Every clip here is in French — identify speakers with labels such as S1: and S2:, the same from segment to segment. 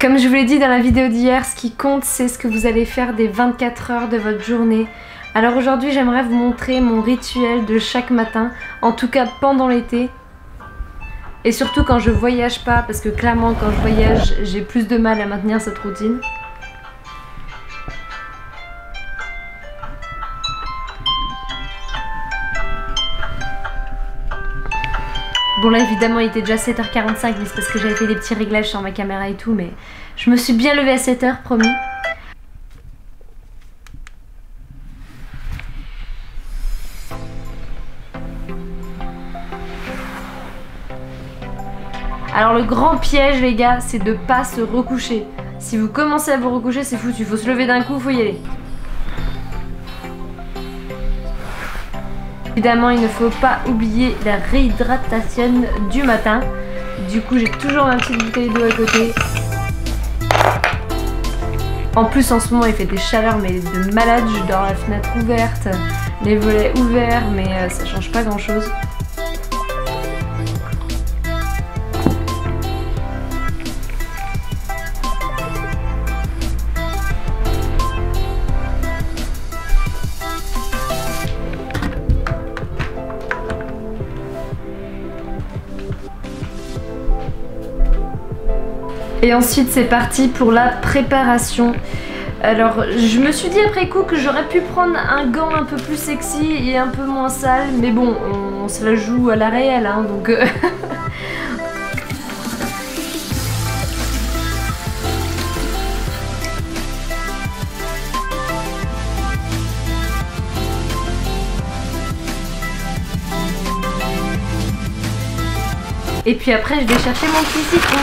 S1: Comme je vous l'ai dit dans la vidéo d'hier, ce qui compte c'est ce que vous allez faire des 24 heures de votre journée. Alors aujourd'hui j'aimerais vous montrer mon rituel de chaque matin, en tout cas pendant l'été. Et surtout quand je voyage pas, parce que clairement quand je voyage j'ai plus de mal à maintenir cette routine. Bon là évidemment il était déjà 7h45, mais c'est parce que j'avais fait des petits réglages sur ma caméra et tout, mais je me suis bien levée à 7h, promis. Alors le grand piège les gars, c'est de pas se recoucher. Si vous commencez à vous recoucher c'est foutu, faut se lever d'un coup, faut y aller. Évidemment, il ne faut pas oublier la réhydratation du matin. Du coup, j'ai toujours ma petite bouteille d'eau à côté. En plus, en ce moment, il fait des chaleurs, mais de malade. Je dors la fenêtre ouverte, les volets ouverts, mais ça change pas grand-chose. Et ensuite c'est parti pour la préparation. Alors je me suis dit après coup que j'aurais pu prendre un gant un peu plus sexy et un peu moins sale, mais bon on se la joue à la réelle hein, donc Et puis après je vais chercher mon petit citron.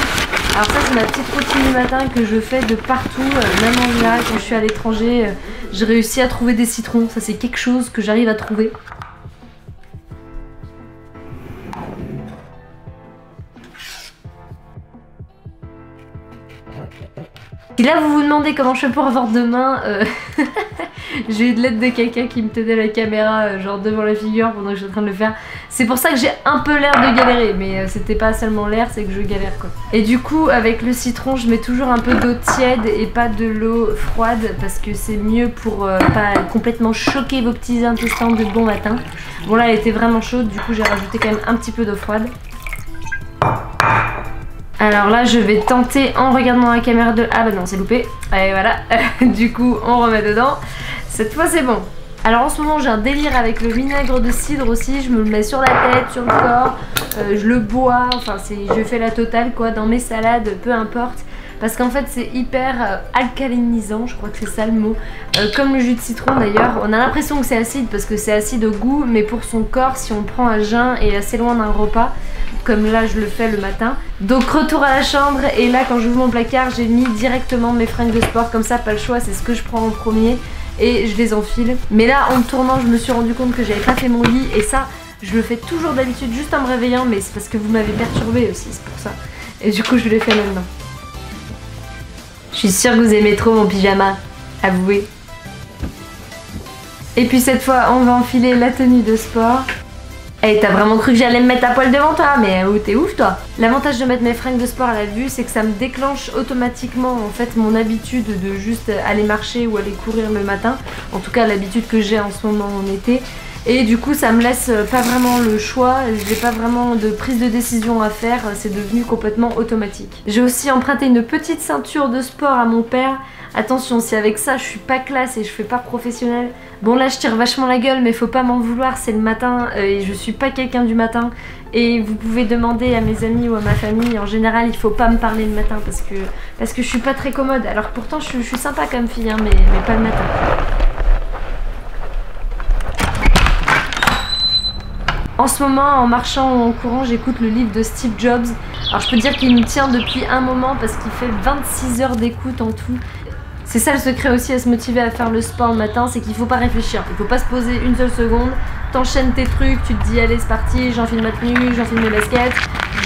S1: Alors ça c'est ma petite routine du matin que je fais de partout, même en général quand je suis à l'étranger, j'ai réussi à trouver des citrons, ça c'est quelque chose que j'arrive à trouver. Si là vous vous demandez comment je fais pour avoir deux mains, j'ai eu de l'aide de quelqu'un qui me tenait la caméra genre devant la figure pendant que je suis en train de le faire. C'est pour ça que j'ai un peu l'air de galérer, mais c'était pas seulement l'air, c'est que je galère quoi. Et du coup avec le citron je mets toujours un peu d'eau tiède et pas de l'eau froide parce que c'est mieux pour pas complètement choquer vos petits intestins de bon matin. Bon là elle était vraiment chaude, du coup j'ai rajouté quand même un petit peu d'eau froide. Alors là je vais tenter en regardant la caméra de... Ah bah non c'est loupé. Et voilà, du coup on remet dedans. Cette fois c'est bon. Alors en ce moment j'ai un délire avec le vinaigre de cidre aussi. Je me le mets sur la tête, sur le corps, je le bois, enfin je fais la totale quoi dans mes salades, peu importe. Parce qu'en fait c'est hyper alcalinisant, je crois que c'est ça le mot. Comme le jus de citron d'ailleurs, on a l'impression que c'est acide parce que c'est acide au goût, mais pour son corps si on le prend à jeun et assez loin d'un repas, comme là je le fais le matin. Donc retour à la chambre et là quand j'ouvre mon placard j'ai mis directement mes fringues de sport, comme ça pas le choix, c'est ce que je prends en premier et je les enfile. Mais là en me tournant je me suis rendu compte que j'avais pas fait mon lit et ça je le fais toujours d'habitude juste en me réveillant, mais c'est parce que vous m'avez perturbée aussi, c'est pour ça. Et du coup je le fais maintenant. Je suis sûre que vous aimez trop mon pyjama, avouez. Et puis cette fois on va enfiler la tenue de sport. Hey, t'as vraiment cru que j'allais me mettre à poil devant toi, mais t'es ouf toi. L'avantage de mettre mes fringues de sport à la vue, c'est que ça me déclenche automatiquement en fait mon habitude de juste aller marcher ou aller courir le matin. En tout cas l'habitude que j'ai en ce moment en été. Et du coup ça me laisse pas vraiment le choix, j'ai pas vraiment de prise de décision à faire, c'est devenu complètement automatique. J'ai aussi emprunté une petite ceinture de sport à mon père. Attention, si avec ça je suis pas classe et je fais pas professionnel. Bon là je tire vachement la gueule mais faut pas m'en vouloir, c'est le matin et je suis pas quelqu'un du matin. Et vous pouvez demander à mes amis ou à ma famille, en général il faut pas me parler le matin parce que je suis pas très commode. Alors pourtant je suis sympa comme fille hein, mais pas le matin. En ce moment, en marchant ou en courant, j'écoute le livre de Steve Jobs. Alors je peux dire qu'il me tient depuis un moment parce qu'il fait 26 heures d'écoute en tout. C'est ça le secret aussi à se motiver à faire le sport le matin, c'est qu'il faut pas réfléchir, il faut pas se poser une seule seconde, t'enchaînes tes trucs, tu te dis allez c'est parti, j'enfile ma tenue, j'enfile mes baskets,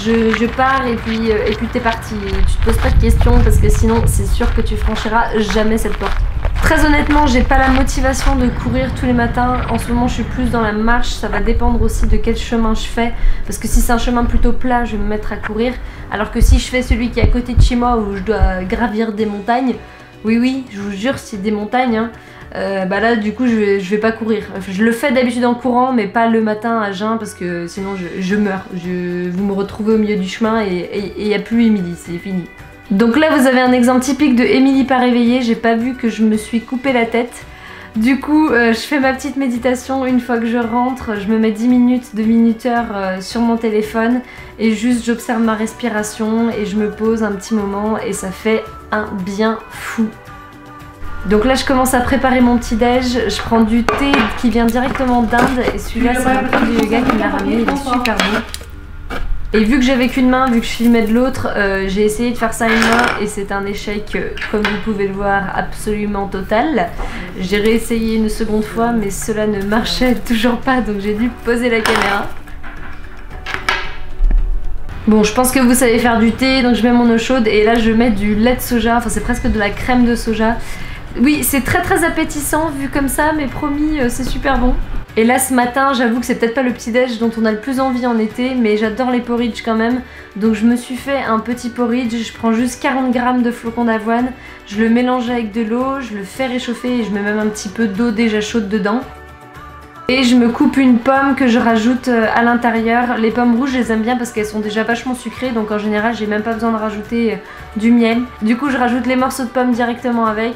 S1: je pars et puis t'es parti. Tu te poses pas de questions parce que sinon c'est sûr que tu franchiras jamais cette porte. Très honnêtement, j'ai pas la motivation de courir tous les matins. En ce moment, je suis plus dans la marche. Ça va dépendre aussi de quel chemin je fais. Parce que si c'est un chemin plutôt plat, je vais me mettre à courir. Alors que si je fais celui qui est à côté de chez moi où je dois gravir des montagnes, oui, je vous jure, c'est des montagnes, hein, bah là du coup je vais pas courir. Enfin, je le fais d'habitude en courant mais pas le matin à jeun parce que sinon je meurs. Vous me retrouvez au milieu du chemin et il n'y a plus Émilie, c'est fini. Donc là vous avez un exemple typique de Émilie pas réveillée, j'ai pas vu que je me suis coupé la tête. Du coup je fais ma petite méditation une fois que je rentre, je me mets 10 minutes de minuteur sur mon téléphone et juste j'observe ma respiration et je me pose un petit moment et ça fait un bien fou. Donc là je commence à préparer mon petit déj, je prends du thé qui vient directement d'Inde et celui-là c'est un produit de yoga qui me l'a ramené, il est super bon. Et vu que j'avais qu'une main, vu que je filmais de l'autre, j'ai essayé de faire ça à une main et c'est un échec, comme vous pouvez le voir, absolument total. J'ai réessayé une seconde fois mais cela ne marchait toujours pas donc j'ai dû poser la caméra. Bon, je pense que vous savez faire du thé, donc je mets mon eau chaude et là je mets du lait de soja, enfin c'est presque de la crème de soja. Oui, c'est très appétissant vu comme ça, mais promis, c'est super bon. Et là ce matin, j'avoue que c'est peut-être pas le petit-déj dont on a le plus envie en été, mais j'adore les porridge quand même. Donc je me suis fait un petit porridge, je prends juste 40 g de flocons d'avoine, je le mélange avec de l'eau, je le fais réchauffer et je mets même un petit peu d'eau déjà chaude dedans. Et je me coupe une pomme que je rajoute à l'intérieur. Les pommes rouges, je les aime bien parce qu'elles sont déjà vachement sucrées, donc en général j'ai même pas besoin de rajouter du miel. Du coup je rajoute les morceaux de pommes directement avec.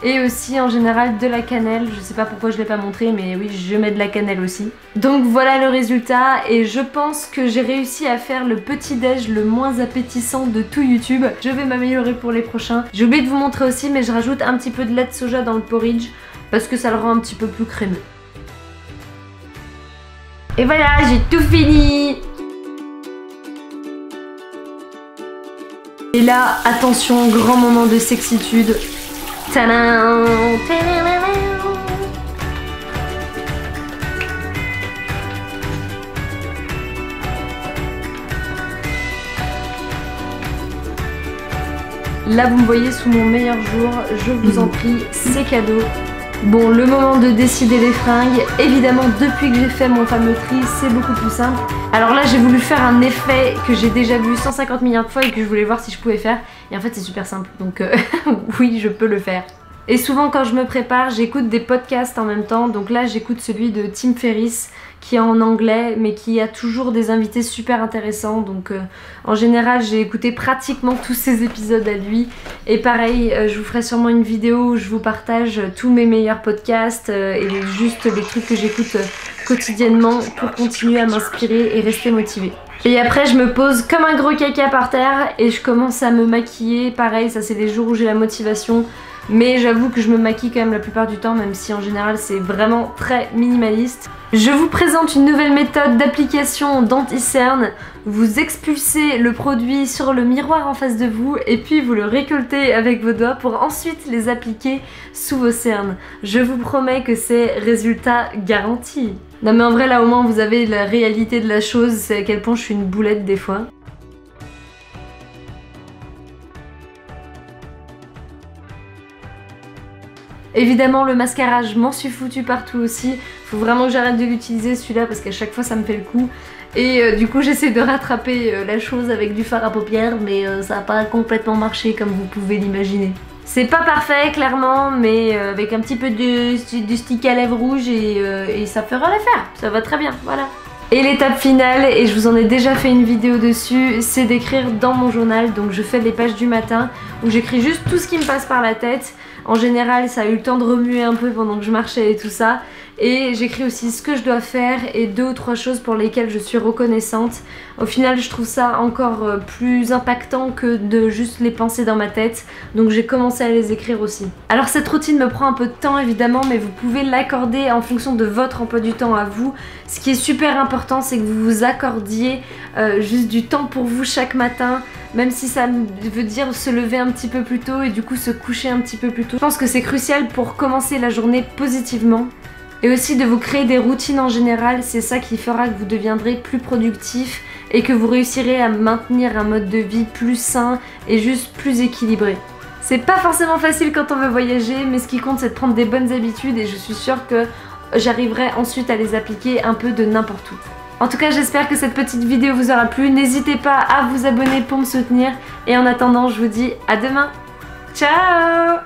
S1: Et aussi en général de la cannelle, je sais pas pourquoi je l'ai pas montré mais oui je mets de la cannelle aussi. Donc voilà le résultat et je pense que j'ai réussi à faire le petit déj le moins appétissant de tout YouTube. Je vais m'améliorer pour les prochains. J'ai oublié de vous montrer aussi mais je rajoute un petit peu de lait de soja dans le porridge parce que ça le rend un petit peu plus crémeux. Et voilà, j'ai tout fini! Et là, attention, grand moment de sexitude. Tadam! Là vous me voyez sous mon meilleur jour, je vous en prie, c'est cadeau. Bon, le moment de décider les fringues, évidemment depuis que j'ai fait mon fameux tri, c'est beaucoup plus simple. Alors là j'ai voulu faire un effet que j'ai déjà vu 150 milliards de fois et que je voulais voir si je pouvais faire. Et en fait c'est super simple, donc oui je peux le faire. Et souvent quand je me prépare, j'écoute des podcasts en même temps. Donc là j'écoute celui de Tim Ferriss qui est en anglais mais qui a toujours des invités super intéressants. Donc en général j'ai écouté pratiquement tous ces épisodes à lui. Et pareil, je vous ferai sûrement une vidéo où je vous partage tous mes meilleurs podcasts et juste les trucs que j'écoute quotidiennement pour continuer à m'inspirer et rester motivée. Et après je me pose comme un gros caca par terre et je commence à me maquiller. Pareil, ça c'est les jours où j'ai la motivation. Mais j'avoue que je me maquille quand même la plupart du temps, même si en général c'est vraiment très minimaliste. Je vous présente une nouvelle méthode d'application d'anti-cerne. Vous expulsez le produit sur le miroir en face de vous et puis vous le récoltez avec vos doigts pour ensuite les appliquer sous vos cernes. Je vous promets que c'est résultat garanti. Non mais en vrai là au moins vous avez la réalité de la chose, c'est à quel point je suis une boulette des fois. Évidemment le mascara je m'en suis foutu partout aussi, faut vraiment que j'arrête de l'utiliser celui-là parce qu'à chaque fois ça me fait le coup. Et du coup j'essaie de rattraper la chose avec du fard à paupières mais ça n'a pas complètement marché comme vous pouvez l'imaginer. C'est pas parfait clairement mais avec un petit peu de stick à lèvres rouge et ça fera l'affaire, ça va très bien, voilà. Et l'étape finale, et je vous en ai déjà fait une vidéo dessus, c'est d'écrire dans mon journal. Donc je fais les pages du matin où j'écris juste tout ce qui me passe par la tête. En général ça a eu le temps de remuer un peu pendant que je marchais et tout ça. Et j'écris aussi ce que je dois faire et 2 ou 3 choses pour lesquelles je suis reconnaissante. Au final je trouve ça encore plus impactant que de juste les penser dans ma tête. Donc j'ai commencé à les écrire aussi. Alors cette routine me prend un peu de temps évidemment, mais vous pouvez l'accorder en fonction de votre emploi du temps à vous. Ce qui est super important c'est que vous vous accordiez juste du temps pour vous chaque matin. Même si ça veut dire se lever un petit peu plus tôt et du coup se coucher un petit peu plus tôt. Je pense que c'est crucial pour commencer la journée positivement. Et aussi de vous créer des routines en général, c'est ça qui fera que vous deviendrez plus productif et que vous réussirez à maintenir un mode de vie plus sain et juste plus équilibré. C'est pas forcément facile quand on veut voyager, mais ce qui compte c'est de prendre des bonnes habitudes et je suis sûre que j'arriverai ensuite à les appliquer un peu de n'importe où. En tout cas, j'espère que cette petite vidéo vous aura plu. N'hésitez pas à vous abonner pour me soutenir. Et en attendant, je vous dis à demain. Ciao!